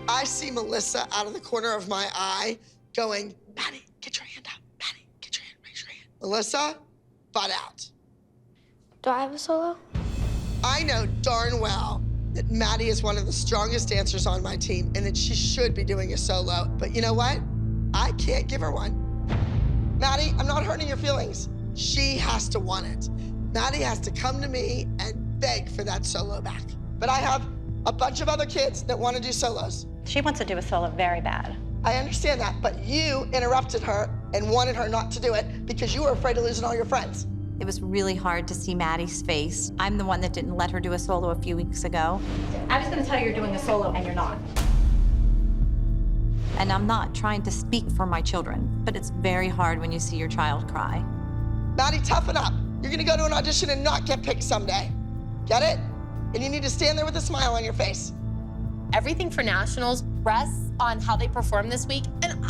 I see Melissa out of the corner of my eye going, Maddie, get your hand up. Maddie, get your hand, raise your hand. Melissa, butt out. Do I have a solo? I know darn well that Maddie is one of the strongest dancers on my team and that she should be doing a solo. But you know what? I can't give her one. Maddie, I'm not hurting your feelings. She has to want it. Maddie has to come to me and beg for that solo back. But I have a bunch of other kids that want to do solos. She wants to do a solo very bad. I understand that, but you interrupted her and wanted her not to do it because you were afraid of losing all your friends. It was really hard to see Maddie's face. I'm the one that didn't let her do a solo a few weeks ago. I was gonna tell you you're doing a solo and you're not. And I'm not trying to speak for my children, but it's very hard when you see your child cry. Maddie, toughen up. You're gonna go to an audition and not get picked someday. Get it? And you need to stand there with a smile on your face. Everything for nationals rests on how they perform this week. And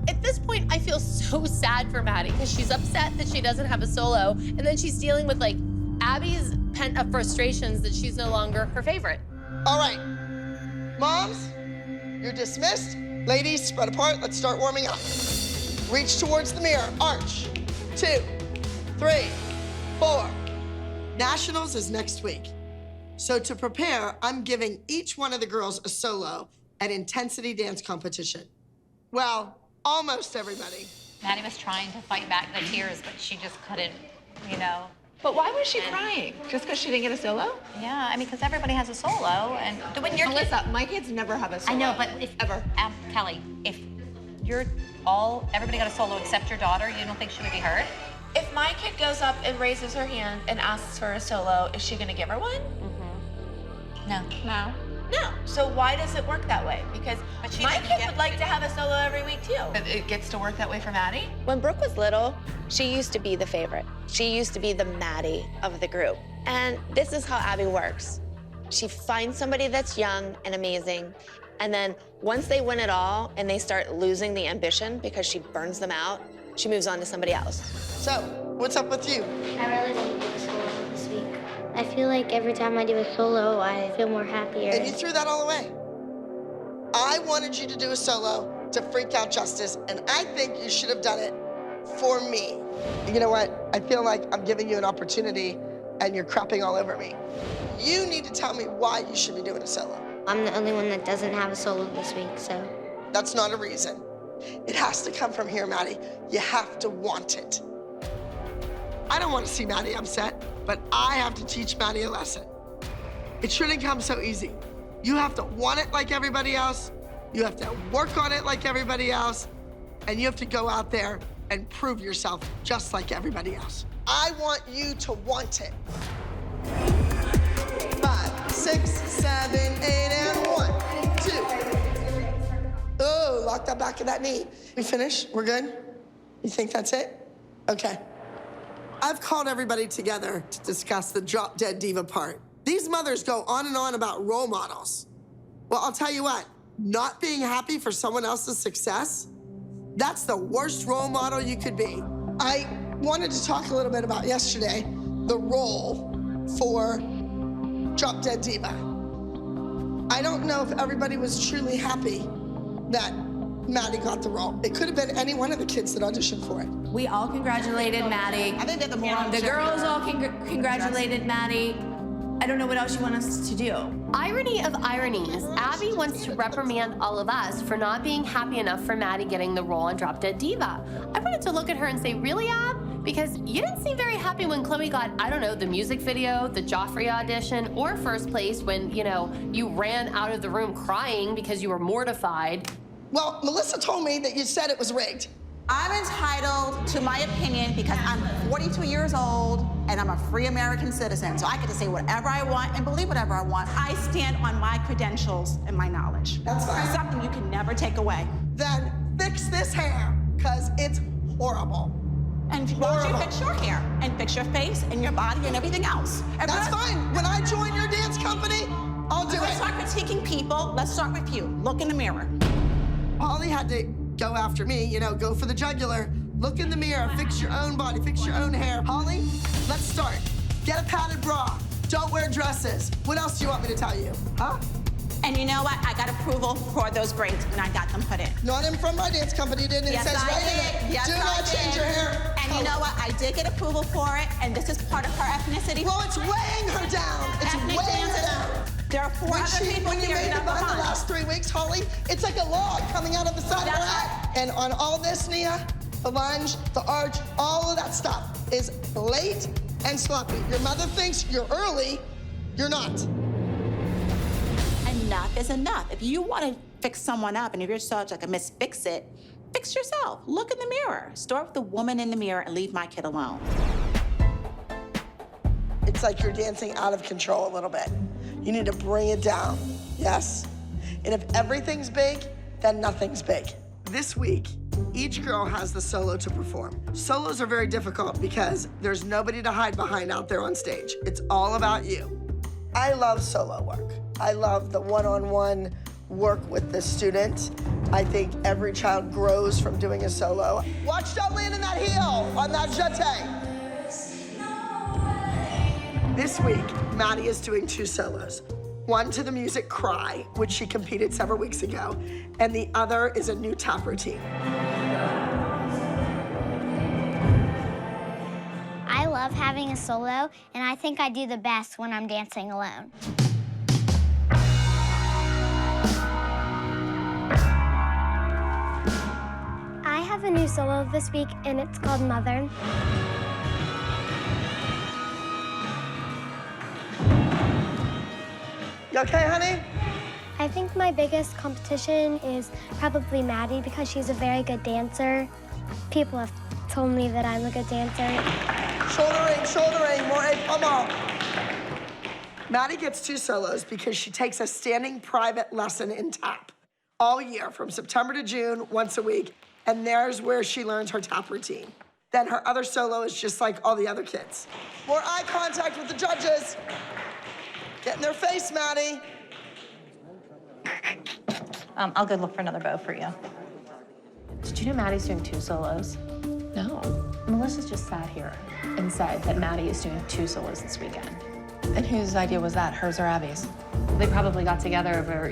at this point, I feel so sad for Maddie because she's upset that she doesn't have a solo. And then she's dealing with like Abby's pent-up frustrations that she's no longer her favorite. All right, moms, you're dismissed. Ladies, spread apart, let's start warming up. Reach towards the mirror, arch. 2, 3, 4. Nationals is next week. So to prepare, I'm giving each one of the girls a solo at intensity dance competition. Well, almost everybody. Maddie was trying to fight back the tears, but she just couldn't, you know. But why was she crying? Just because she didn't get a solo? Yeah, I mean, because everybody has a solo, and when your kids... Melissa, my kids never have a solo. I know, but if... Ever. Kelly, if everybody got a solo except your daughter, you don't think she would be hurt? If my kid goes up and raises her hand and asks for a solo, is she gonna give her one? No. No. No. So why does it work that way? Because my kid would like to have a solo every week too. But it gets to work that way for Maddie? When Brooke was little, she used to be the favorite. She used to be the Maddie of the group. And this is how Abby works. She finds somebody that's young and amazing, and then once they win it all and they start losing the ambition because she burns them out, she moves on to somebody else. So, what's up with you? I really want to do a solo this week. I feel like every time I do a solo, I feel more happier. And you threw that all away. I wanted you to do a solo to freak out Justice, and I think you should have done it for me. You know what? I feel like I'm giving you an opportunity and you're crapping all over me. You need to tell me why you should be doing a solo. I'm the only one that doesn't have a solo this week, so. That's not a reason. It has to come from here, Maddie. You have to want it. I don't want to see Maddie upset, but I have to teach Maddie a lesson. It shouldn't come so easy. You have to want it like everybody else, you have to work on it like everybody else, and you have to go out there and prove yourself just like everybody else. I want you to want it. 5, 6, 7, 8, and 1, 2. Oh, lock that back of that knee. We finished? We're good? You think that's it? Okay. I've called everybody together to discuss the drop dead diva part. These mothers go on and on about role models. Well, I'll tell you what, not being happy for someone else's success, that's the worst role model you could be. I wanted to talk a little bit about yesterday, the role for Drop Dead Diva. I don't know if everybody was truly happy that Maddie got the role. It could have been any one of the kids that auditioned for it. We all congratulated Maddie. I think that The girls all congratulated Maddie. I don't know what else you want us to do. Irony of ironies, Abby wants to reprimand all of us for not being happy enough for Maddie getting the role on Drop Dead Diva. I wanted to look at her and say, really, Ab? Because you didn't seem very happy when Chloe got, I don't know, the music video, the Joffrey audition, or first place when, you know, you ran out of the room crying because you were mortified. Well, Melissa told me that you said it was rigged. I'm entitled to my opinion because I'm 42 years old and I'm a free American citizen, so I get to say whatever I want and believe whatever I want. I stand on my credentials and my knowledge. That's fine. Something you can never take away. Then fix this hair, because it's horrible. And why don't you fix your hair and fix your face and your body and everything else? And that's fine. When I join your dance company, I'll do it. Let's start critiquing people. Let's start with you. Look in the mirror. Holly had to go after me, you know, go for the jugular. Look in the mirror, fix your own body, fix your own hair. Holly, let's start. Get a padded bra. Don't wear dresses. What else do you want me to tell you, huh? And you know what? I got approval for those braids when I got them put in. Not in from my dance company, didn't it? Yes, Says I right in did. it. Yes, Do I not did. change your hair. And you know what? I did get approval for it, and this is part of her ethnicity. Well, it's weighing her down. It's Ethnic weighing her dancer. down. There are four other people When you here. made the Number bun the one. last 3 weeks, Holly, it's like a log coming out of the side of her head. And on all this, Nia, the lunge, the arch, all of that stuff is late and sloppy. Your mother thinks you're early, you're not. Enough is enough. If you want to fix someone up, and if you're such like a Miss Fix-It, fix yourself. Look in the mirror. Start with the woman in the mirror and leave my kid alone. It's like you're dancing out of control a little bit. You need to bring it down, yes? And if everything's big, then nothing's big. This week, each girl has the solo to perform. Solos are very difficult because there's nobody to hide behind out there on stage. It's all about you. I love solo work. I love the one-on-one work with the student. I think every child grows from doing a solo. Watch, don't land in that heel on that jeté. This week, Maddie is doing 2 solos. One to the music Cry, which she competed several weeks ago, and the other is a new tap routine. I love having a solo, and I think I do the best when I'm dancing alone. I have a new solo this week, and it's called Mother. You okay, honey? I think my biggest competition is probably Maddie because she's a very good dancer. People have told me that I'm a good dancer. Shouldering, more come on. Maddie gets 2 solos because she takes a standing private lesson in tap all year from September to June, once a week, and there's where she learns her tap routine. Then her other solo is just like all the other kids. More eye contact with the judges. Get in their face, Maddie. I'll go look for another bow for you. Did you know Maddie's doing 2 solos? No. Melissa's just sat here and said that Maddie is doing 2 solos this weekend. And whose idea was that, hers or Abby's? They probably got together over,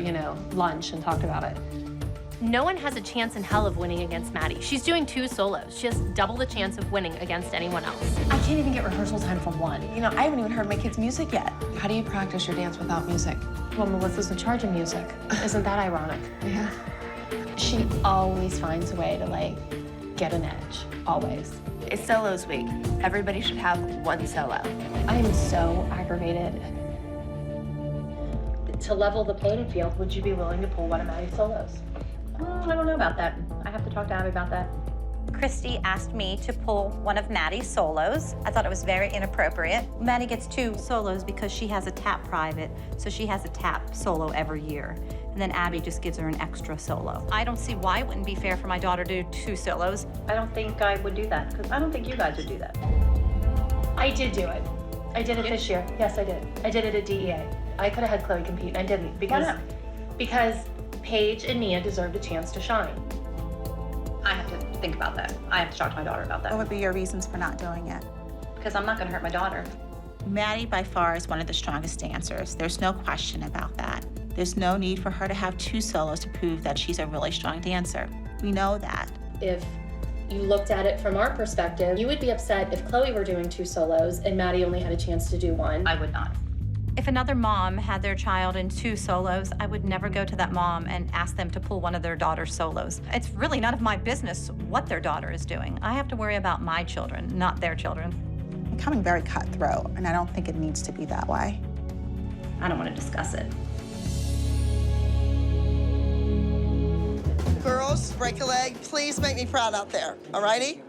lunch and talked about it. No one has a chance in hell of winning against Maddie. She's doing 2 solos. She has double the chance of winning against anyone else. I can't even get rehearsal time for one. I haven't even heard my kids' music yet. How do you practice your dance without music? Well, Melissa's in charge of music. Isn't that ironic? Yeah. She always finds a way to, get an edge. Always. It's solos week. Everybody should have 1 solo. I am so aggravated. To level the playing field, would you be willing to pull one of Maddie's solos? I don't know about that. I have to talk to Abby about that. Christy asked me to pull one of Maddie's solos. I thought it was very inappropriate. Maddie gets 2 solos because she has a tap private, so she has a tap solo every year. And then Abby just gives her an extra solo. I don't see why it wouldn't be fair for my daughter to do 2 solos. I don't think I would do that, because I don't think you guys would do that. I did do it. I did it this year. Yes, I did. I did it at DEA. I could have had Chloe compete, and I didn't because Why not? Because Paige and Nia deserved a chance to shine. I have to think about that. I have to talk to my daughter about What that. would be your reasons for not doing it? Because I'm not going to hurt my daughter. Maddie, by far, is one of the strongest dancers. There's no question about that. There's no need for her to have 2 solos to prove that she's a really strong dancer. We know that. If you looked at it from our perspective, you would be upset if Chloe were doing 2 solos and Maddie only had a chance to do 1. I would not. If another mom had their child in 2 solos, I would never go to that mom and ask them to pull one of their daughter's solos. It's really none of my business what their daughter is doing. I have to worry about my children, not their children. Becoming very cutthroat, and I don't think it needs to be that way. I don't want to discuss it. Girls, break a leg. Please make me proud out there, all righty?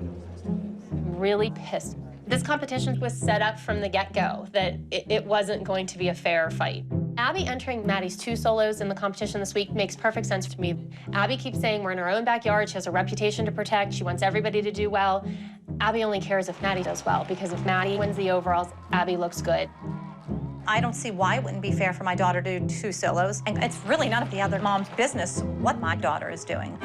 Really pissed. This competition was set up from the get-go that it wasn't going to be a fair fight. Abby entering Maddie's 2 solos in the competition this week makes perfect sense to me. Abby keeps saying we're in her own backyard, she has a reputation to protect, she wants everybody to do well. Abby only cares if Maddie does well, because if Maddie wins the overalls, Abby looks good. I don't see why it wouldn't be fair for my daughter to do 2 solos. And it's really none of the other mom's business what my daughter is doing.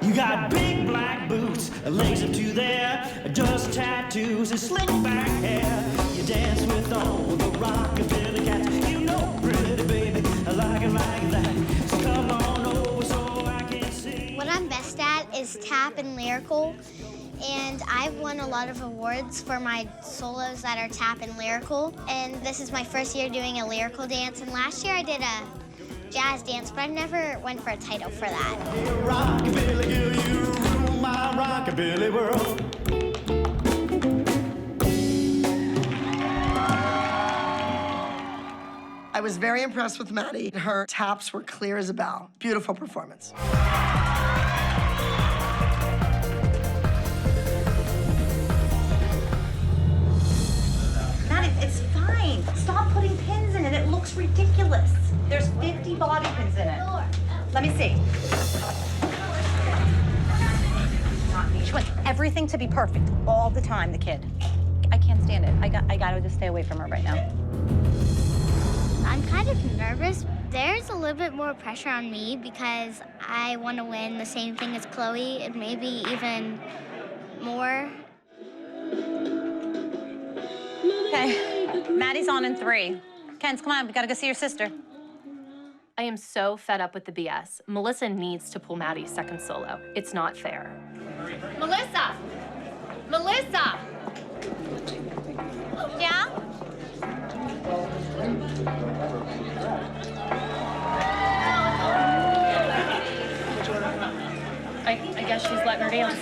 You got big black boots, legs up to there, just tattoos and slick back hair. You dance with all the rockabilly cats. You know, pretty baby, I like it like that. So come on over so I can see. What I'm best at is tap and lyrical. And I've won a lot of awards for my solos that are tap and lyrical. And this is my first year doing a lyrical dance. And last year I did a jazz dance, but I've never went for a title for that. Rockabilly girl, you rule my rockabilly world. I was very impressed with Maddie. Her taps were clear as a bell. Beautiful performance. Maddie, it's fine. Stop putting pins in it. It looks ridiculous. There's 50 bobby pins in it. Let me see. She wants everything to be perfect all the time, the kid. I can't stand it. I gotta just stay away from her right now. I'm kind of nervous. There's a little bit more pressure on me because I want to win the same thing as Chloe and maybe even more. Okay, Maddie's on in 3. Kens, come on, we gotta go see your sister. I am so fed up with the BS. Melissa needs to pull Maddie's second solo. It's not fair. Melissa! Melissa! Yeah? I guess she's letting her dance.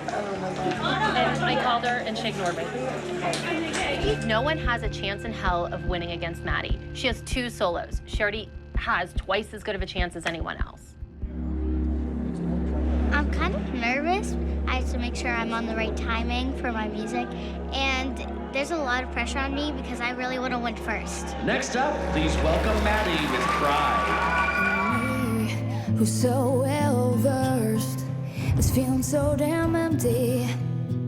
And I called her and she ignored me. No one has a chance in hell of winning against Maddie. She has 2 solos. She already has twice as good of a chance as anyone else. I'm kind of nervous. I have to make sure I'm on the right timing for my music. And there's a lot of pressure on me because I really want to win first. Next up, please welcome Maddie with Cry. Who's so well versed is feeling so damn empty,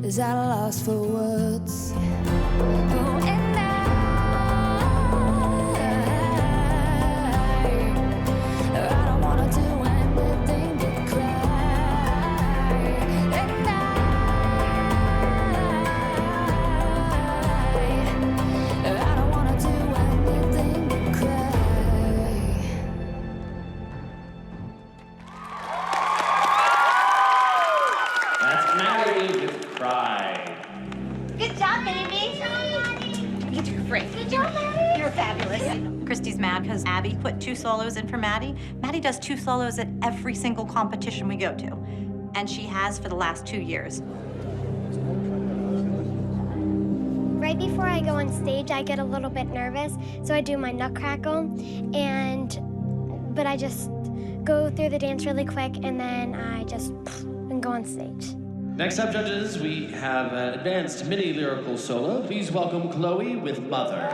is at a loss for words. Oh, and I don't wanna do anything but cry. And I don't wanna do anything but cry. That's Maddie with Cry. Good job, baby. You're great. Good job, Maddie. You're fabulous. Christy's mad because Abby put 2 solos in for Maddie. Maddie does 2 solos at every single competition we go to, and she has for the last 2 years. Right before I go on stage, I get a little bit nervous, so I do my nutcrackle, but I just go through the dance really quick, and then I just and go on stage. Next up, judges, we have an advanced mini lyrical solo. Please welcome Chloe with Mother.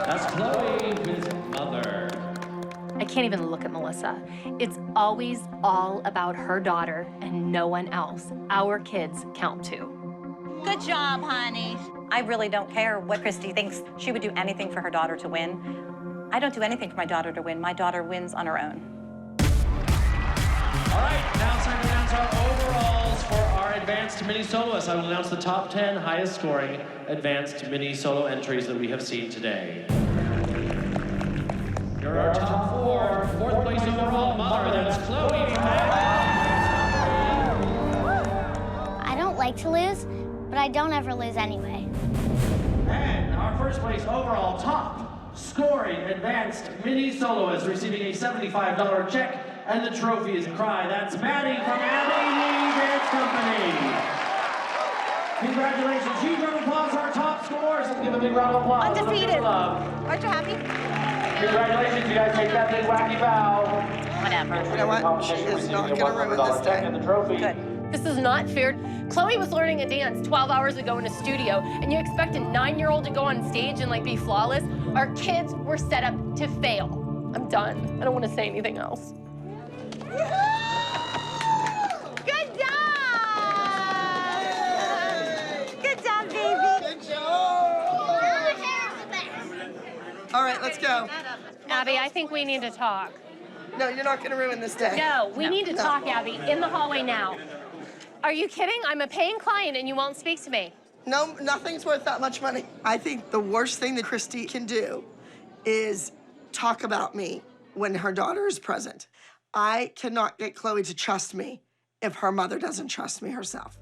That's Chloe with Mother. I can't even look at Melissa. It's always all about her daughter and no one else. Our kids count too. Good job, honey. I really don't care what Christy thinks. She would do anything for her daughter to win. I don't do anything for my daughter to win. My daughter wins on her own. All right, now it's time to announce our overalls for our advanced mini soloists. I will announce the top 10 highest scoring advanced mini solo entries that we have seen today. Here are our top 4. 4th place overall, Mother. That's Chloe from Maddie. I don't like like to lose, but I don't ever lose anyway. And our first place overall top scoring advanced mini soloist receiving a $75 check and the trophy is Cry. That's Maddie from Abbey Dance Company. Congratulations, huge round of applause for our top scorers. Let's give a big round of applause. Undefeated. Aren't you happy? Congratulations, you guys take that big wacky bow. Whatever. You know what? She is not going to ruin this day. And the trophy. Good. This is not fair. Chloe was learning a dance 12 hours ago in a studio, and you expect a 9-year-old to go on stage and be flawless? Our kids were set up to fail. I'm done. I don't want to say anything else. Good job! Good job, baby. Good job. All right, let's go. Abby, I think we need to talk. No, you're not going to ruin this day. No, we need to talk, Abby, in the hallway now. Are you kidding? I'm a paying client and you won't speak to me. No, nothing's worth that much money. I think the worst thing that Christy can do is talk about me when her daughter is present. I cannot get Chloe to trust me if her mother doesn't trust me herself.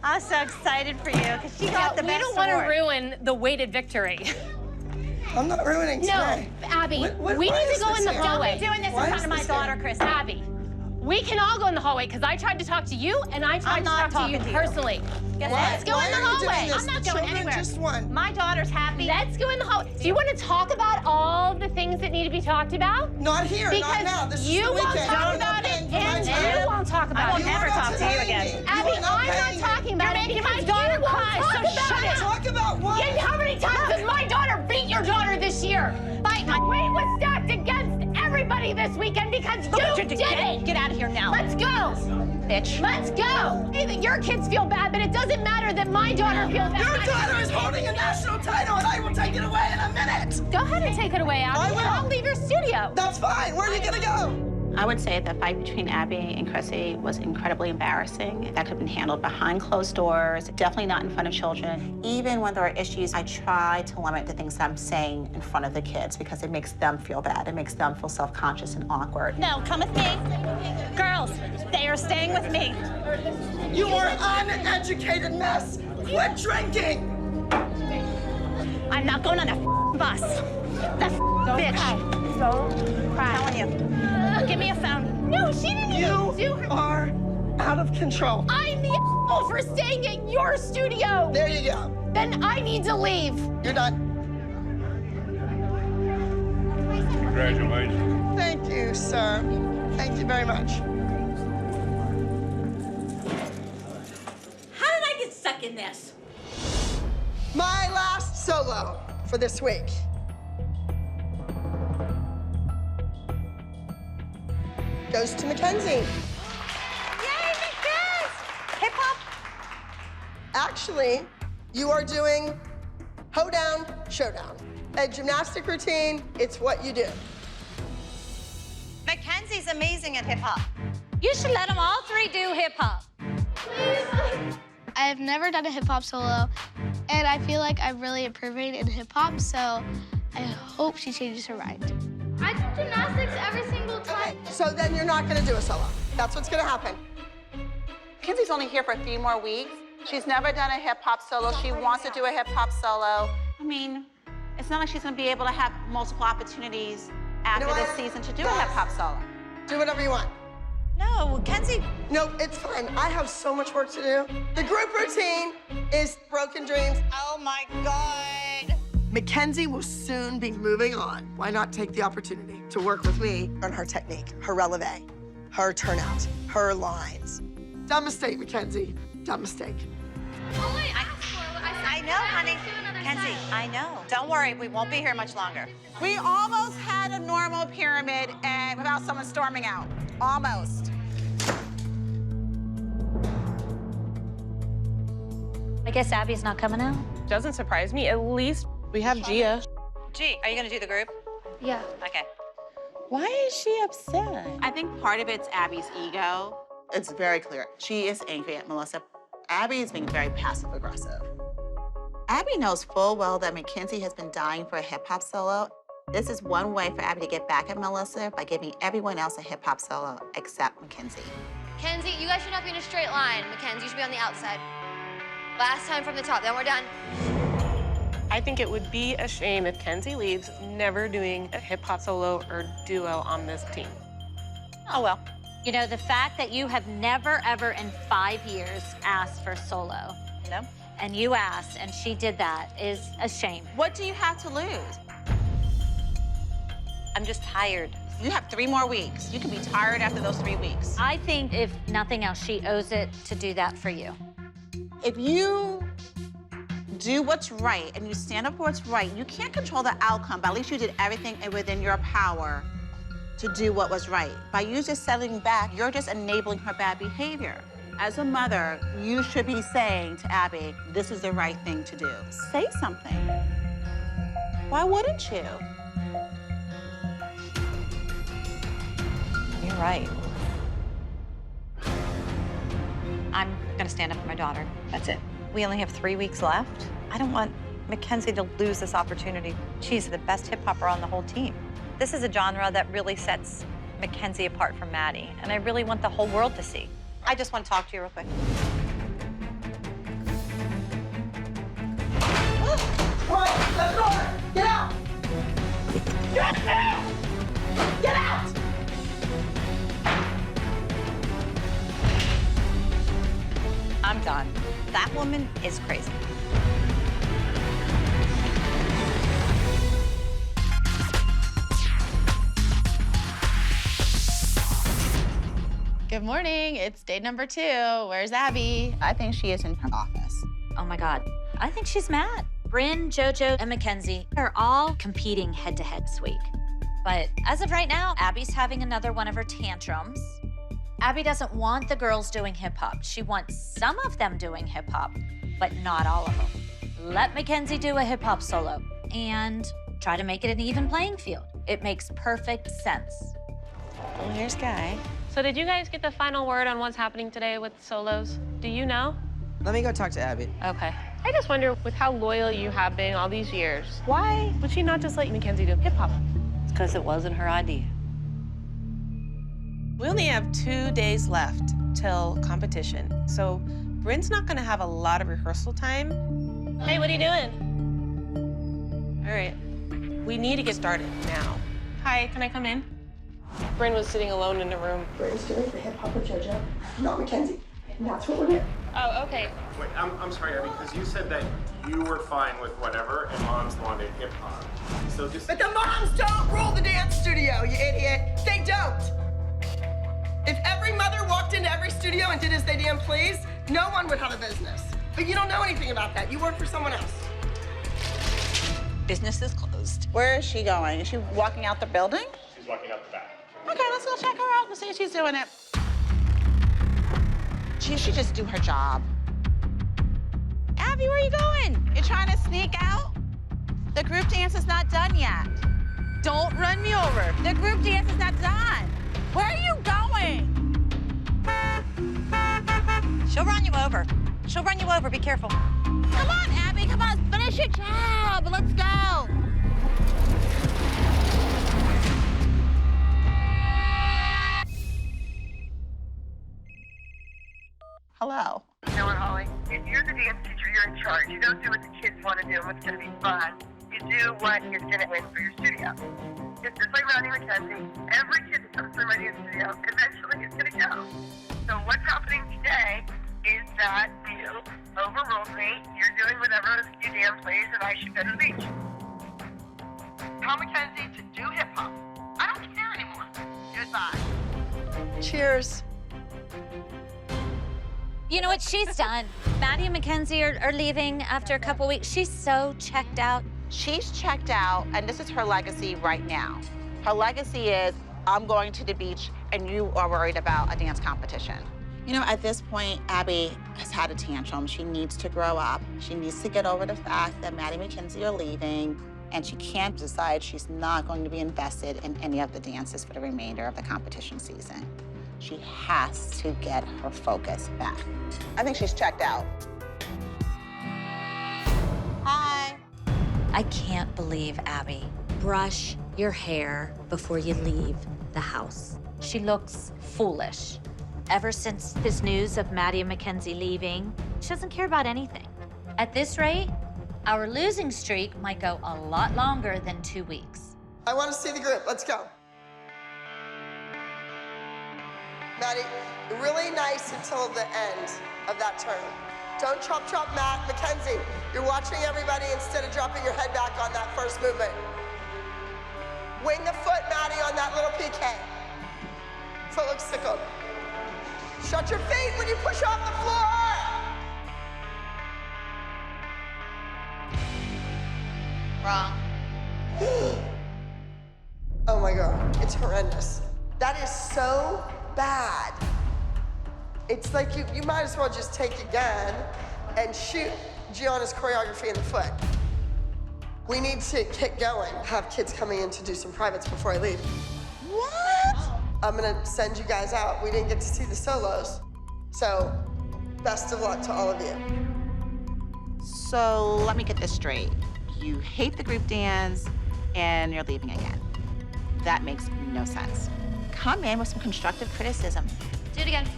I'm so excited for you because she got the best We don't want to award. ruin the weighted victory. I'm not ruining today. No, Abby, What- we why need is to go this in the here? hallway. Don't be doing this Why in is front of my this daughter, here? Chris. Abby, we can all go in the hallway because I tried to talk to you and I tried I'm to not talk to you talking to you. personally. Let's go Why in the are you doing hallway. this? I'm not The going children anywhere. just won. My daughter's happy. Let's go in the hallway. Do you want to talk about all the things that need to be talked about? Not here, Because not now. This is you the won't weekend. talk You're about not it, paying for my and time. you won't talk about I will it. never are not talk to you paying again. me. You Abby, are not I'm not paying me. talking about You're it making because my daughter you won't cry, talk so about shut it. it. Talk about what? And how many times has my daughter beat your daughter this year? Bite my Weight was stacked against everybody this weekend because you did it. Get out of here now. Let's go. Bitch. Let's go. Your kids feel bad, but it doesn't matter that my daughter feels bad. Your daughter is holding a national title, and I will take it away in a minute. Go ahead and take it away, Abby. I will. I'll leave your studio. That's fine. Where are you gonna go? I would say the fight between Abby and Chrissy was incredibly embarrassing. That could have been handled behind closed doors, definitely not in front of children. Even when there are issues, I try to limit the things I'm saying in front of the kids because it makes them feel bad. It makes them feel self-conscious and awkward. No, come with me. Girls, they are staying with me. You are an uneducated mess. Quit drinking. I'm not going on a bus. That bitch. Don't cry. I'm telling you. Give me a phone. No, she didn't even do her. You are out of control. I'm the asshole for staying at your studio. There you go. Then I need to leave. You're done. Congratulations. Thank you, sir. Thank you very much. How did I get stuck in this? My last solo for this week. Goes to Mackenzie. Yay, Mackenzie! Hip hop. Actually, you are doing hoedown, showdown. A gymnastic routine, it's what you do. Mackenzie's amazing at hip hop. You should let them all three do hip hop. I've never done a hip hop solo, and I feel like I'm really improving in hip hop, so I hope she changes her mind. I do gymnastics every single time. Okay, so then you're not gonna do a solo. That's what's gonna happen. Kenzie's only here for a few more weeks. She's never done a hip hop solo. She wants to do a hip hop solo. I mean, it's not like she's gonna be able to have multiple opportunities after You know this what? season to do a hip hop solo. Do whatever you want. No, Kenzie. No, it's fine. I have so much work to do. The group routine is Broken Dreams. Oh my God. Mackenzie will soon be moving on. Why not take the opportunity to work with me on her technique, her releve, her turnout, her lines. Dumb mistake, Mackenzie. Dumb mistake. Oh, wait, I know, honey. Kenzie, I know. Don't worry, we won't be here much longer. We almost had a normal pyramid and without someone storming out. Almost. I guess Abby's not coming out. Doesn't surprise me. At least we have Gia. Gee, are you gonna do the group? Yeah. Okay. Why is she upset? I think part of it's Abby's ego. It's very clear. She is angry at Melissa. Abby is being very passive-aggressive. Abby knows full well that Mackenzie has been dying for a hip-hop solo. This is one way for Abby to get back at Melissa by giving everyone else a hip-hop solo except Mackenzie. Kenzie, you guys should not be in a straight line. Mackenzie, you should be on the outside. Last time from the top, then we're done. I think it would be a shame if Kenzie leaves never doing a hip hop solo or duo on this team. Oh, well. You know, the fact that you have never, ever in 5 years asked for solo. No. And you asked, and she did that, is a shame. What do you have to lose? I'm just tired. You have 3 more weeks. You can be tired after those 3 weeks. I think, if nothing else, she owes it to do that for you. If you do what's right and you stand up for what's right, you can't control the outcome, but at least you did everything within your power to do what was right. By you just settling back, you're just enabling her bad behavior. As a mother, you should be saying to Abby, this is the right thing to do. Say something. Why wouldn't you? You're right. I'm gonna stand up for my daughter. That's it. We only have 3 weeks left. I don't want Mackenzie to lose this opportunity. She's the best hip hopper on the whole team. This is a genre that really sets Mackenzie apart from Maddie, and I really want the whole world to see. I just want to talk to you real quick. Right, let's go! Get out! Get out! Get out! I'm done. That woman is crazy. Good morning. It's day number 2. Where's Abby? I think she is in her office. Oh my God. I think she's mad. Bryn, JoJo, and Mackenzie are all competing head-to-head this week. But as of right now, Abby's having another one of her tantrums. Abby doesn't want the girls doing hip-hop. She wants some of them doing hip-hop, but not all of them. Let Mackenzie do a hip-hop solo and try to make it an even playing field. It makes perfect sense. Well, here's Guy. So did you guys get the final word on what's happening today with solos? Do you know? Let me go talk to Abby. Okay. I just wonder, with how loyal you have been all these years, why would she not just let Mackenzie do hip-hop? It's because it wasn't her idea. We only have 2 days left till competition, so Bryn's not gonna have a lot of rehearsal time. Hey, what are you doing? All right. We need to get started now. Hi, can I come in? Bryn was sitting alone in the room. Bryn's doing the hip-hop with JoJo, not Mackenzie. And that's what we're doing. Oh, okay. Wait, I'm sorry, Abby, because you said that you were fine with whatever and moms wanted hip-hop. So just... But the moms don't rule the dance studio, you idiot. They don't. If every mother walked into every studio and did as they damn please, no one would have a business. But you don't know anything about that. You work for someone else. Business is closed. Where is she going? Is she walking out the building? She's walking out the back. Okay, let's go check her out and see if she's doing it. She should just do her job. Abby, where are you going? You're trying to sneak out? The group dance is not done yet. Don't run me over. The group dance is not done. Where are you going? She'll run you over. She'll run you over. Be careful. Come on, Abby, come on. Finish your job. Let's go. Hello. You know what, Holly? If you're the dance teacher, you're in charge. You don't do what the kids want to do and what's going to be fun. You do what is going to win for your studio. It's just like Maddie McKenzie. Every kid that comes through my dance studio eventually is going to go. So what's happening today is that you overruled me. You're doing whatever you damn please, and I should go to the beach. Tell Mackenzie to do hip-hop. I don't care anymore. Goodbye. Cheers. You know what? She's done. Maddie and Mackenzie are leaving after a couple weeks. She's so checked out. She's checked out, and this is her legacy right now. Her legacy is, I'm going to the beach, and you are worried about a dance competition. You know, at this point, Abby has had a tantrum. She needs to grow up. She needs to get over the fact that Maddie and Mackenzie are leaving, and she can't decide she's not going to be invested in any of the dances for the remainder of the competition season. She has to get her focus back. I think she's checked out. Hi. I can't believe Abby. Brush your hair before you leave the house. She looks foolish. Ever since this news of Maddie and Mackenzie leaving, She doesn't care about anything. At this rate, our losing streak might go a lot longer than 2 weeks. I want to see the group. Let's go. Maddie, really nice until the end of that turn. Don't chop, Matt. Mackenzie, you're watching everybody instead of dropping your head back on that first movement. Wing the foot, Maddie, on that little PK. Foot looks sickled. Shut your feet when you push off the floor. Wrong. Oh my God, it's horrendous. That is so bad. It's like you might as well just take a gun and shoot Gianna's choreography in the foot. We need to get going. Have kids coming in to do some privates before I leave. What? I'm gonna send you guys out. We didn't get to see the solos. So, best of luck to all of you. So let me get this straight. You hate the group dance and you're leaving again. That makes no sense. Come in with some constructive criticism. Do it again.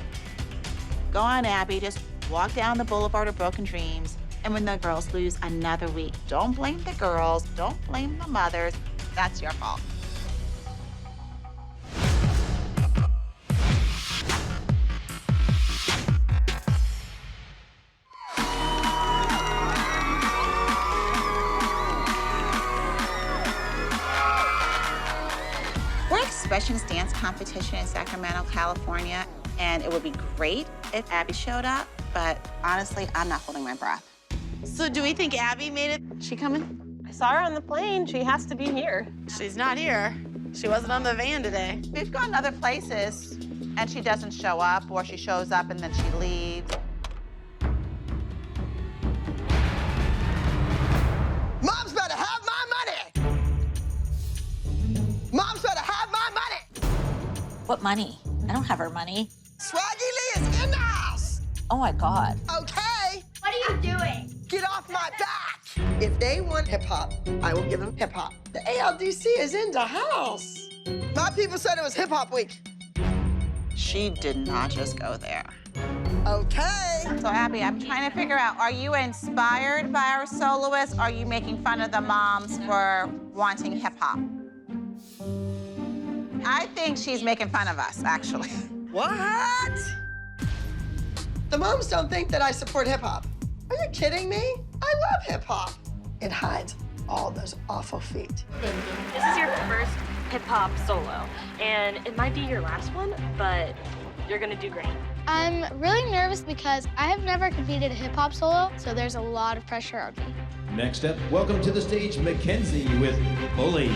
Go on, Abby, just walk down the boulevard of broken dreams. And when the girls lose another week, don't blame the girls, don't blame the mothers. That's your fault. We're Expressions Dance Competition in Sacramento, California, and it would be great if Abby showed up, but honestly, I'm not holding my breath. So do we think Abby made it? She coming? I saw her on the plane. She has to be here. She's not here. She wasn't on the van today. We've gone other places, and she doesn't show up, or she shows up and then she leaves. Mom's better have my money! Mom's better have my money! What money? I don't have her money. Swaggy Lee is in the house! Oh my God. Okay. What are you doing? Get off my back! If they want hip-hop, I will give them hip-hop. The ALDC is in the house. My people said it was hip-hop week. She did not just go there. Okay. So, Abby, I'm trying to figure out, are you inspired by our soloists, or are you making fun of the moms for wanting hip-hop? I think she's making fun of us, actually. What? The moms don't think that I support hip-hop. Are you kidding me? I love hip-hop. It hides all those awful feet. This is your first hip-hop solo, and it might be your last one, but you're gonna do great. I'm really nervous because I have never competed a hip-hop solo, so there's a lot of pressure on me. Next up, welcome to the stage, Mackenzie with Bully.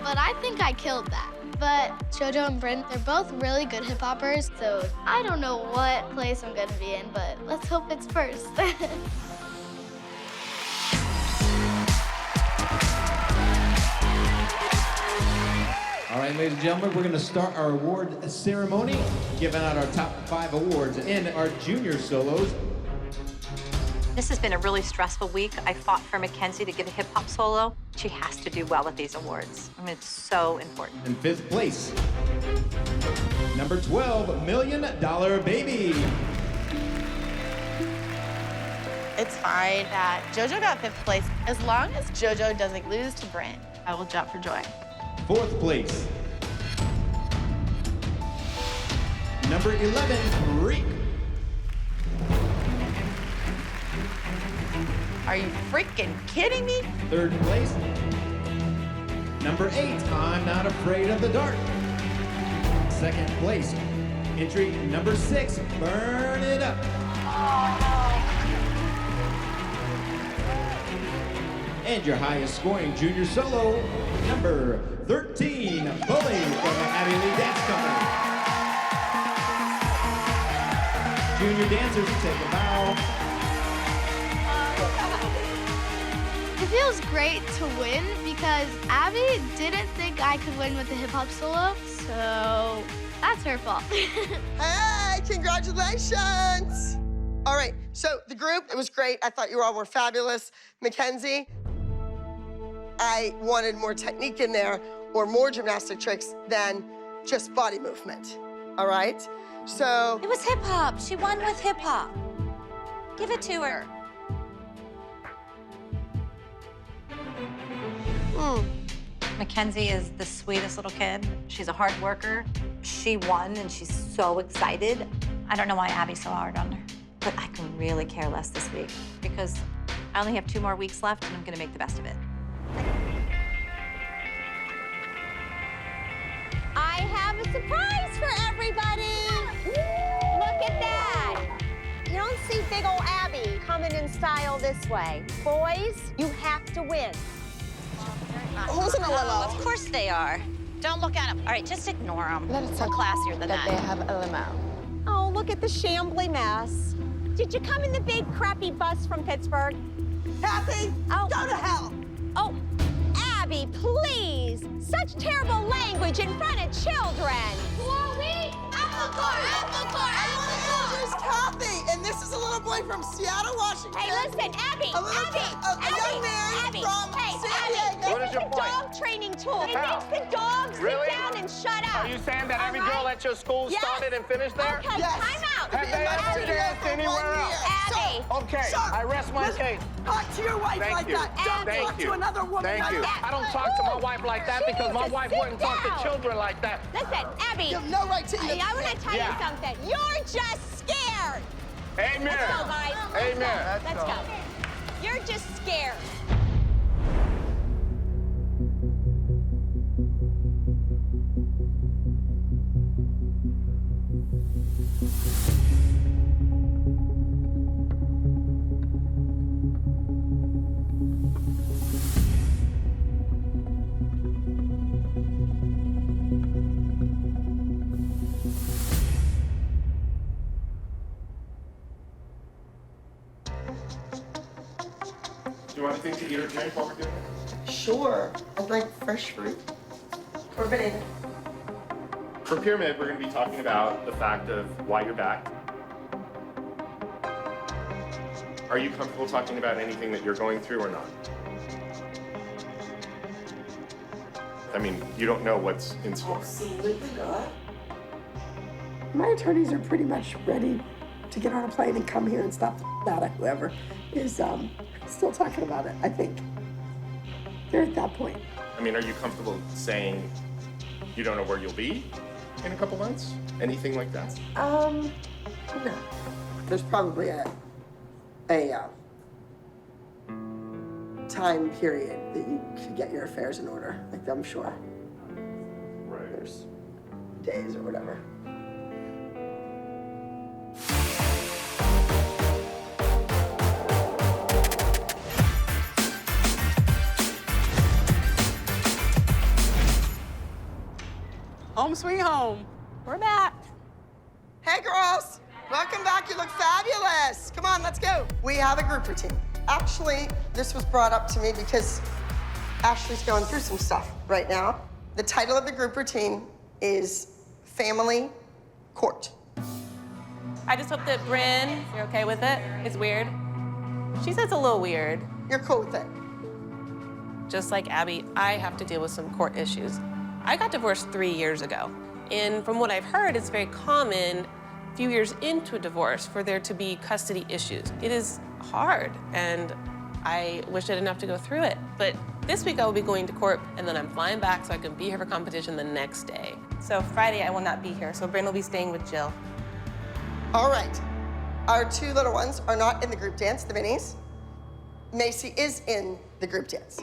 But I think I killed that. But JoJo and Bryn, they're both really good hip-hoppers, so I don't know what place I'm gonna be in, but let's hope it's first. All right, ladies and gentlemen, we're going to start our award ceremony, giving out our top 5 awards in our junior solos. This has been a really stressful week. I fought for Mackenzie to get a hip-hop solo. She has to do well at these awards. I mean, it's so important. In 5th place, number 12, $1 Million Baby. It's fine that JoJo got 5th place as long as JoJo doesn't lose to Bryn. I will jump for joy. 4th place. Number 11, Reek. Are you freaking kidding me? 3rd place. Number 8, I'm Not Afraid of the Dark. 2nd place. Entry number 6, Burn It Up. And your highest scoring junior solo, number 13, Bully from the Abby Lee Dance Company. Junior dancers, take a bow. It feels great to win because Abby didn't think I could win with the hip hop solo, so that's her fault. Hey, congratulations! All right, so the group, it was great. I thought you all were fabulous. Mackenzie, I wanted more technique in there or more gymnastic tricks than just body movement, all right? So. It was hip hop. She won with hip hop. Give it to her. Mackenzie is the sweetest little kid. She's a hard worker. She won and she's so excited. I don't know why Abby's so hard on her, but I can really care less this week because I only have 2 more weeks left and I'm gonna make the best of it. I have a surprise for everybody. Look at that. You don't see big old Abby coming in style this way. Boys, you have to win. Who's in a limo? Of course they are. Don't look at them. All right, just ignore them. We're classier than that. They have a limo. Oh, look at the shambly mess. Did you come in the big crappy bus from Pittsburgh? Kathy, oh. Go to hell. Oh, Abby, please. Such terrible language in front of children. Chloe, apple core. There's Kathy, and this is a little boy from Seattle, Washington. Hey, listen, Abby, a young man from San Diego. What is your point? Dog training tool. It makes the dogs sit down and shut up. Are you saying that every girl at your school started and finished there? Okay, time out. Have they ever danced anywhere else? Abby. Okay, I rest my case. Talk to your wife like that. Don't talk to another woman Thank you. that. I don't talk to my wife like that because my wife wouldn't talk to children like that. Listen, Abby. You have no right to eat. I want to tell you something. You're just scared. Amen. Let's go, guys. Amen. Let's go. You're just scared. Do you want anything to eat or drink while we're doing it? Sure. I'd like fresh fruit or banana. For Pyramid, we're going to be talking about the fact of why you're back. Are you comfortable talking about anything that you're going through or not? I mean, you don't know what's in store. My attorneys are pretty much ready to get on a plane and come here and stop the out of whoever is still talking about it, I think. They're at that point. I mean, are you comfortable saying you don't know where you'll be in a couple months? Anything like that? No. There's probably a time period that you could get your affairs in order, like I'm sure. Right. There's days or whatever. Home sweet home. We're back. Hey girls, welcome back. You look fabulous. Come on, let's go. We have a group routine. Actually, this was brought up to me because Ashley's going through some stuff right now. The title of the group routine is Family Court. I just hope that Bryn, you're okay with it? It's weird. She says it's a little weird. You're cool with it? Just like Abby, I have to deal with some court issues. I got divorced 3 years ago. And from what I've heard, it's very common a few years into a divorce for there to be custody issues. It is hard, and I wish I didn't have to go through it. But This week I will be going to court, and then I'm flying back so I can be here for competition the next day. So Friday I will not be here, so Bryn will be staying with Jill. All right. Our two little ones are not in the group dance, the minis. Macy is in the group dance.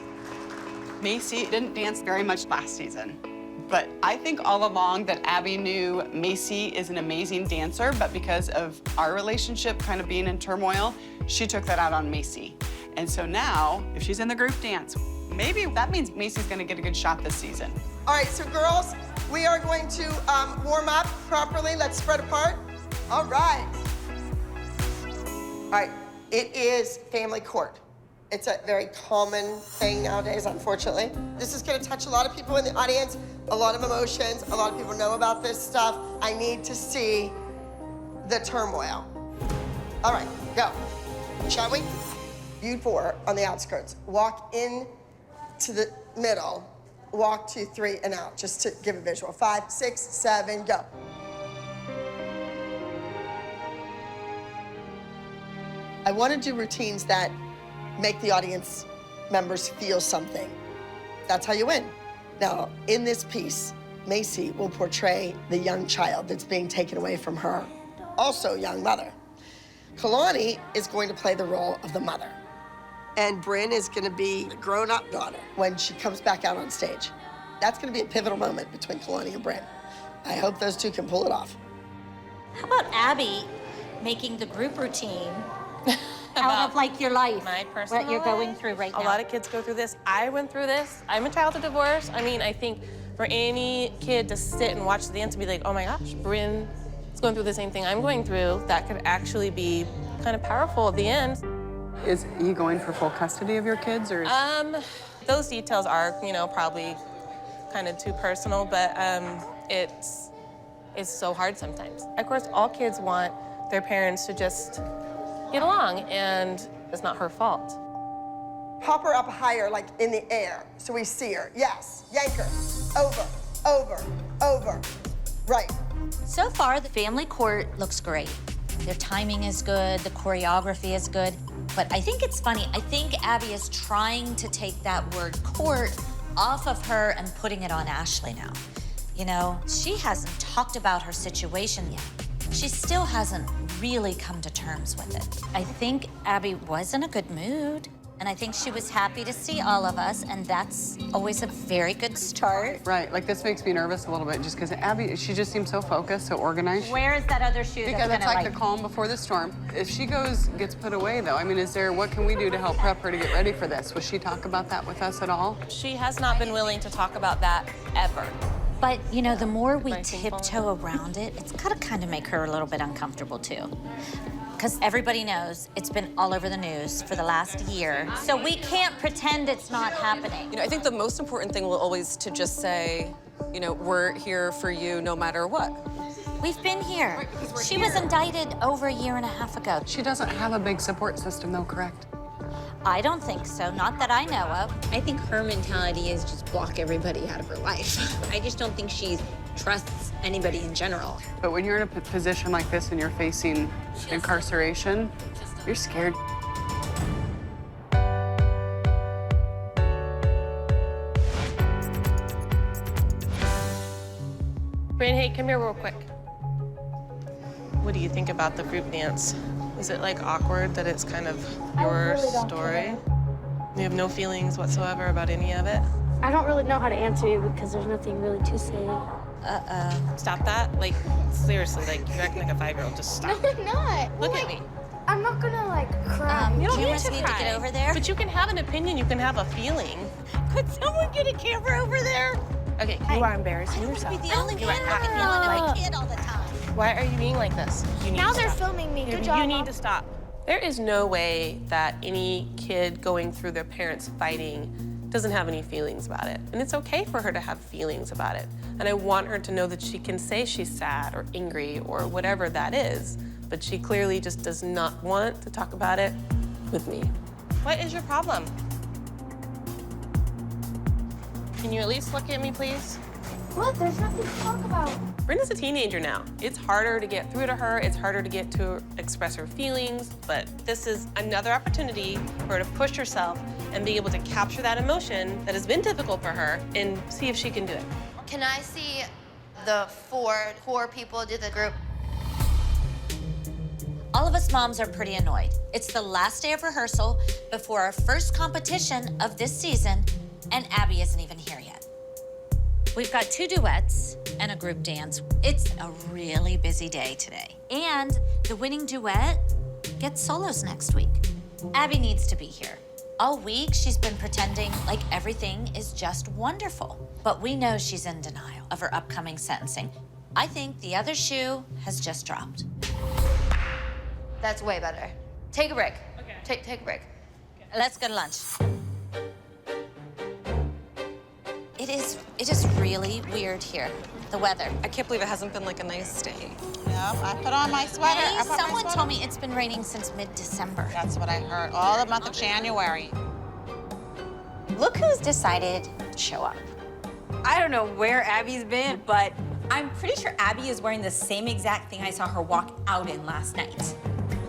Macy didn't dance very much last season, but I think all along that Abby knew Macy is an amazing dancer, but because of our relationship kind of being in turmoil, she took that out on Macy. And so now, if she's in the group dance, maybe that means Macy's gonna get a good shot this season. All right, so girls, we are going to warm up properly. Let's spread apart. All right. All right, it is family court. It's a very common thing nowadays, unfortunately. This is gonna touch a lot of people in the audience, a lot of emotions. A lot of people know about this stuff. I need to see the turmoil. All right, go. Shall we? You four on the outskirts. Walk in to the middle. Walk 2, 3, and out, just to give a visual. 5, 6, 7, go. I want to do routines that make the audience members feel something. That's how you win. Now, in this piece, Macy will portray the young child that's being taken away from her, also young mother. Kalani is going to play the role of the mother. And Bryn is going to be the grown-up daughter when she comes back out on stage. That's going to be a pivotal moment between Kalani and Bryn. I hope those two can pull it off. How about Abby making the group routine out of like your life, my personal what you're going through right now? A lot of kids go through this. I went through this. I'm a child of divorce. I mean, I think for any kid to sit and watch the dance and be like, oh my gosh, Bryn is going through the same thing I'm going through, that could actually be kind of powerful at the end. Is he going for full custody of your kids, or? Those details are, probably kind of too personal, but it's so hard sometimes. Of course, all kids want their parents to just get along, and it's not her fault. Pop her up higher, like in the air, so we see her. Yes, yank her. Over, over, over. Right. So far, the family court looks great. Their timing is good, the choreography is good. But I think it's funny. I think Abby is trying to take that word court off of her and putting it on Ashley now. She hasn't talked about her situation yet. She still hasn't really come to terms with it. I think Abby was in a good mood, and I think she was happy to see all of us, and that's always a very good start. Right, like this makes me nervous a little bit just because Abby, she just seems so focused, so organized. Where is that other shoe Because that's it's like the calm before the storm. If she gets put away though, I mean, what can we do to help prep her to get ready for this? Will she talk about that with us at all? She has not been willing to talk about that ever. But, the more we tiptoe around it, it's gotta kind of make her a little bit uncomfortable too. Because everybody knows it's been all over the news for the last year. So we can't pretend it's not happening. I think the most important thing will always to just say, we're here for you no matter what. We've been here. She was indicted over 1.5 years ago. She doesn't have a big support system though, correct? I don't think so, not that I know of. I think her mentality is just block everybody out of her life. I just don't think she trusts anybody in general. But when you're in a position like this and you're facing incarceration, you're scared. Bryn, hey, come here real quick. What do you think about the group dance? Is it awkward that it's kind of your story? You have no feelings whatsoever about any of it? I don't really know how to answer you because there's nothing really to say. Stop that. Seriously, you're acting like a 5-year-old. Just stop. No, I'm not. Look at me. I'm not gonna cry. You don't cameras need to get over there. But you can have an opinion. You can have a feeling. Could someone get a camera over there? Okay, you are embarrassing yourself. Be the only one yelling at my kid all the time. Why are you being like this? You need Now to they're stop. filming me. Good job, You need Mom. to stop. There is no way that any kid going through their parents fighting doesn't have any feelings about it. And it's okay for her to have feelings about it. And I want her to know that she can say she's sad or angry or whatever that is, but she clearly just does not want to talk about it with me. What is your problem? Can you at least look at me, please? What? There's nothing to talk about. Brenda's a teenager now. It's harder to get through to her. It's harder to get to express her feelings, but this is another opportunity for her to push herself and being able to capture that emotion that has been difficult for her and see if she can do it. Can I see the 4 core people do the group? All of us moms are pretty annoyed. It's the last day of rehearsal before our first competition of this season, and Abby isn't even here yet. We've got 2 duets and a group dance. It's a really busy day today. And the winning duet gets solos next week. Abby needs to be here. All week, she's been pretending like everything is just wonderful. But we know she's in denial of her upcoming sentencing. I think the other shoe has just dropped. That's way better. Take a break. Okay. Take a break. Let's go to lunch. It is really weird here, the weather. I can't believe it hasn't been like a nice day. Yep, I put on my sweater. Hey, someone told me it's been raining since mid-December. That's what I heard, all the month of January. Look who's decided to show up. I don't know where Abby's been, but I'm pretty sure Abby is wearing the same exact thing I saw her walk out in last night.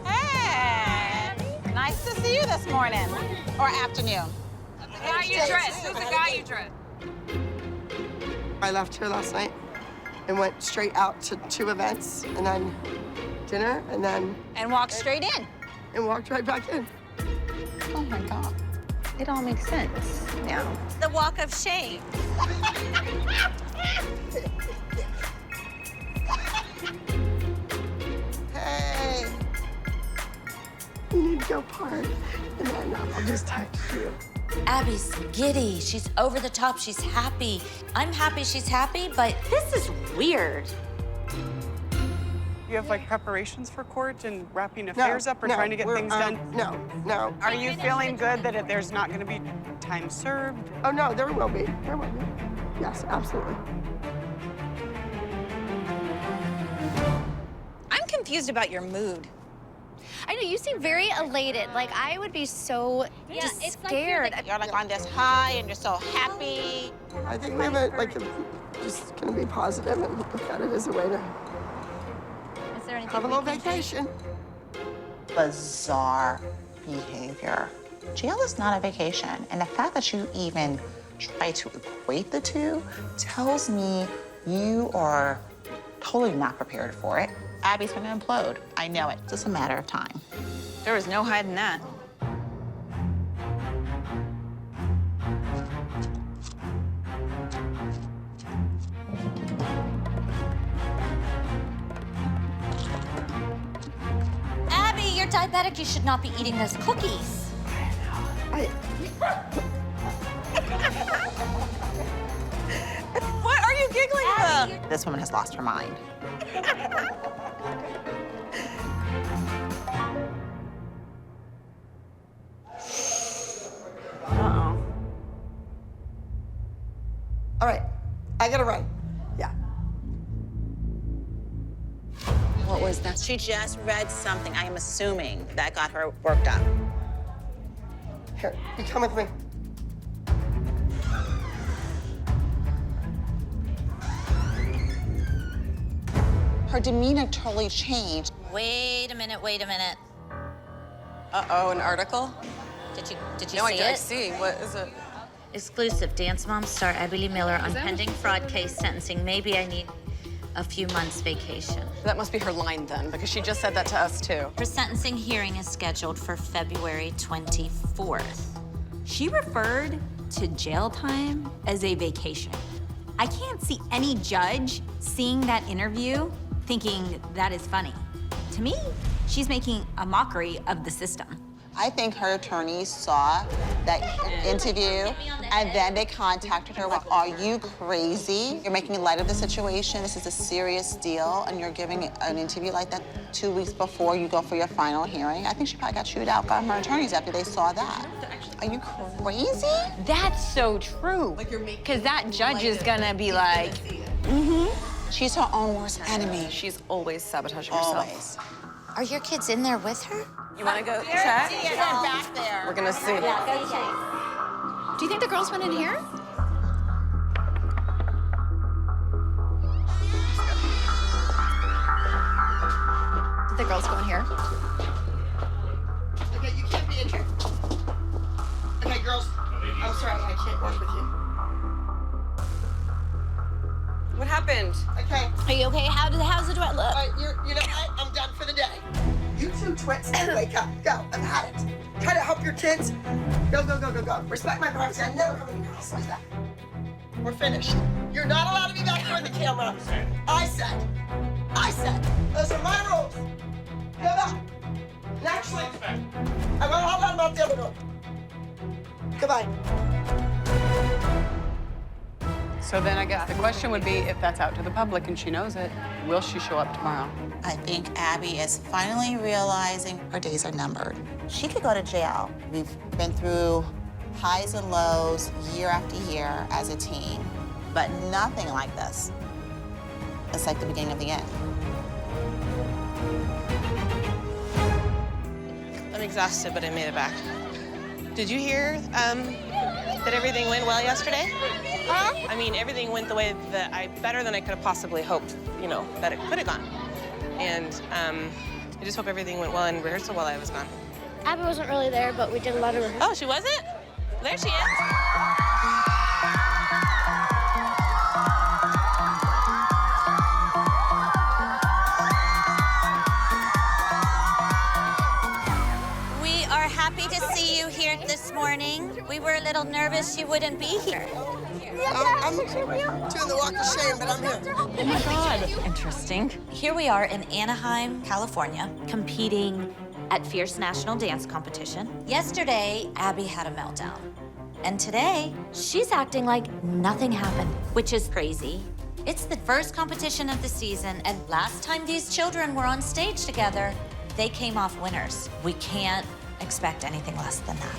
Hey, nice to see you this morning, or afternoon. The guy you dressed. Who's the guy you dressed? I left here last night and went straight out to 2 events and then dinner and then... And walked straight in. And walked right back in. Oh my God. It all makes sense now. The walk of shame. Hey. You need to go park and then I'll just text you. Abby's giddy. She's over the top. She's happy. I'm happy she's happy, but this is weird. You have like preparations for court and wrapping affairs up or trying to get things done? No. Are you feeling good that there's not going to be time served? Oh, no, there will be. There will be. Yes, absolutely. I'm confused about your mood. I know, you seem very elated. Like, I would be so just scared. You're like on this high and you're so happy. I think we have just gonna be positive and look at it as a way to have a little vacation. Bizarre behavior. Jail is not a vacation, and the fact that you even try to equate the two tells me you are totally not prepared for it. Abby's gonna implode. I know it. It's just a matter of time. There was no hiding that. Abby, you're diabetic. You should not be eating those cookies. What are you giggling about? This woman has lost her mind. Uh-oh. All right, I gotta run. Yeah. What was that? She just read something, I am assuming, that got her worked up. Here, you come with me. Her demeanor totally changed. Wait a minute. Uh-oh, an article? Did you No, see I it? see. What is it? Exclusive. Dance Mom star Abby Lee Miller on pending fraud case sentencing. Maybe I need a few months vacation. That must be her line then, because she just said that to us too. Her sentencing hearing is scheduled for February 24th. She referred to jail time as a vacation. I can't see any judge seeing that interview thinking that is funny. To me, she's making a mockery of the system. I think her attorneys saw that interview and then they contacted her like, are you crazy? You're making light of the situation. This is a serious deal and you're giving an interview like that 2 weeks before you go for your final hearing. I think she probably got chewed out by her attorneys after they saw that. Are you crazy? That's so true. Because that judge is gonna be like, She's her own worst enemy. She's always sabotaging herself. Always. Are your kids in there with her? You want to go check? They're back there. We're gonna see. Do you think the girls went in here? Did the girls go in here? Okay, you can't be in here. Okay, girls, I'm sorry, I can't work with you. What happened? Okay. Are you okay? How's the duet look? All right, you know what? I'm done for the day. You two twits, wake up. Go. I've had it. Try to help your kids. Go, go, go, go, go. Respect my privacy. I never come in your house like that. We're finished. You're not allowed to be back here on the camera. I said. Those are my rules. Go back. And actually, I won't hold on about the other door. Goodbye. So then I guess the question would be, if that's out to the public and she knows it, will she show up tomorrow? I think Abby is finally realizing her days are numbered. She could go to jail. We've been through highs and lows year after year as a team, but nothing like this. It's like the beginning of the end. I'm exhausted, but I made it back. Did you hear that everything went well yesterday? Huh? I mean, everything went the way that better than I could have possibly hoped, you know, that it could have gone. And I just hope everything went well in rehearsal while I was gone. Abby wasn't really there, but we did a lot of rehearsals. Oh, she wasn't? There she is. We are happy to see you here this morning. We were a little nervous you wouldn't be here. I'm doing the walk of shame, but I'm here. Oh my God. Interesting. Here we are in Anaheim, California, competing at Fierce National Dance Competition. Yesterday, Abby had a meltdown. And today, she's acting like nothing happened, which is crazy. It's the first competition of the season, and last time these children were on stage together, they came off winners. We can't expect anything less than that.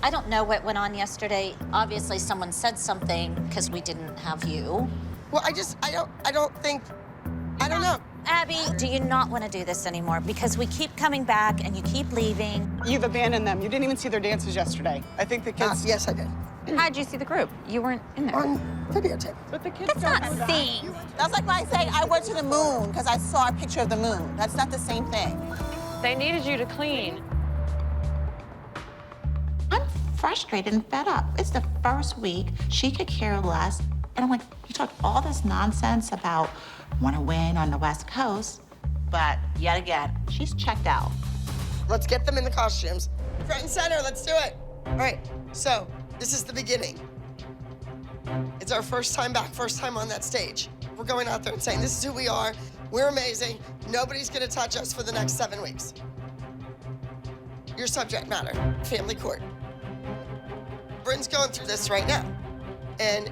I don't know what went on yesterday. Obviously, someone said something because we didn't have you. Well, I don't know. Abby, do you not want to do this anymore? Because we keep coming back and you keep leaving. You've abandoned them. You didn't even see their dances yesterday. I think the kids... Yes, I did. How'd you see the group? You weren't in there. On videotape. But the kids That's not seeing. That's like when I say I went to the moon because I saw a picture of the moon. That's not the same thing. They needed you to clean. I'm frustrated and fed up. It's the first week. She could care less. And I'm like, you talk all this nonsense about want to win on the West Coast, but yet again, she's checked out. Let's get them in the costumes. Front and center, let's do it. All right, so this is the beginning. It's our first time back, first time on that stage. We're going out there and saying, this is who we are. We're amazing. Nobody's gonna touch us for the next 7 weeks. Your subject matter, family court. Bryn's going through this right now. And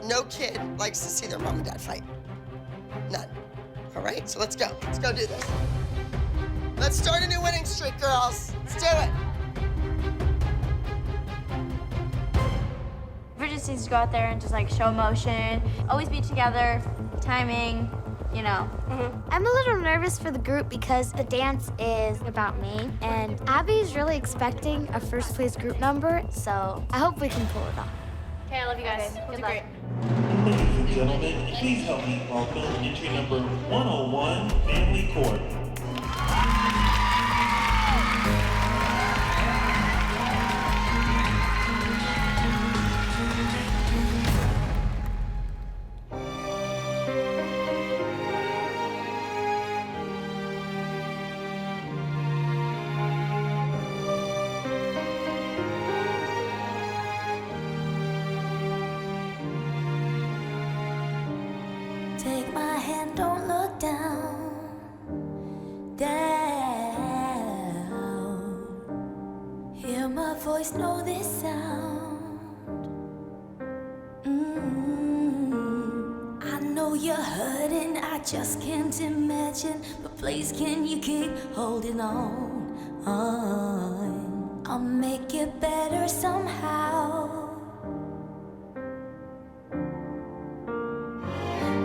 no kid likes to see their mom and dad fight. None. All right, so let's go. Let's go do this. Let's start a new winning streak, girls. Let's do it. We just need to go out there and just like show emotion, always be together, timing, you know. I'm a little nervous for the group because the dance is about me, and Abby's really expecting a first place group number, so I hope we can pull it off. Okay, I love you guys. Good luck. Ladies and gentlemen, please help me welcome entry number 101, Family Court. Take my hand, don't look down, down. Hear my voice, know this sound. I know you're hurting, I just can't imagine. But please, can you keep holding on? I'll make it better somehow.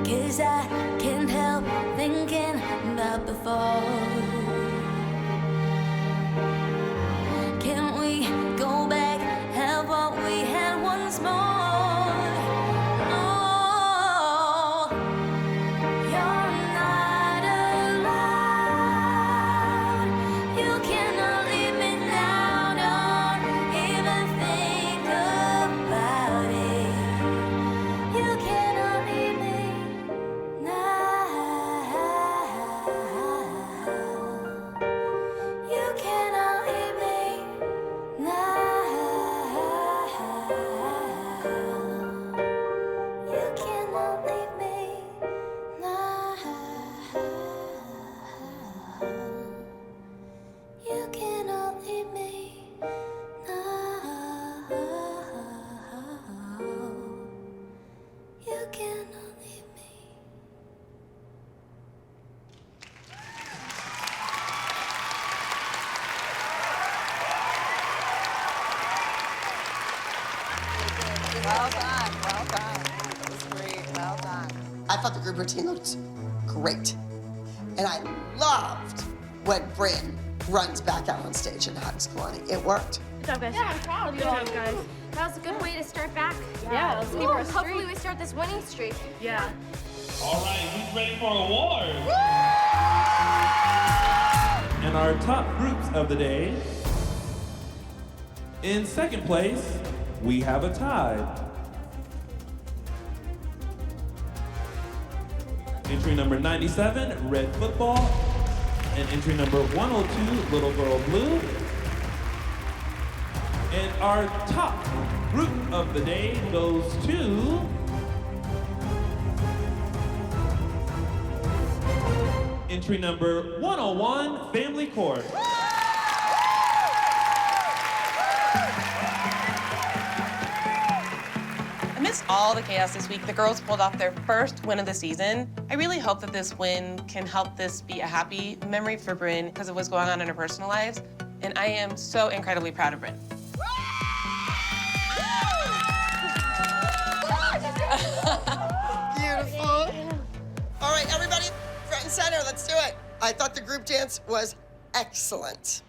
'Cause I can't help thinking about before. Can we go back, have what we had once more? No, you're not allowed. You cannot leave me now, don't even think of Well done, well done. That was great, well done. I thought the group routine looked great. And I loved when Bryn runs back out on stage and hugs Kalani. It worked. Good job, guys. Yeah, I'm proud. Good job, guys. That was a good way to start back. Yeah, let's keep our streak. Hopefully we start this winning streak. Yeah. All right, who's ready for awards? And our top groups of the day. In second place, we have a tie. Entry number 97, Red Football. And entry number 102, Little Girl Blue. And our top group of the day goes to... entry number 101, Family Court. Amidst all the chaos this week, the girls pulled off their first win of the season. I really hope that this win can help this be a happy memory for Bryn because of what's going on in her personal lives. And I am so incredibly proud of Bryn. Beautiful. All right, everybody, front and center, let's do it. I thought the group dance was excellent.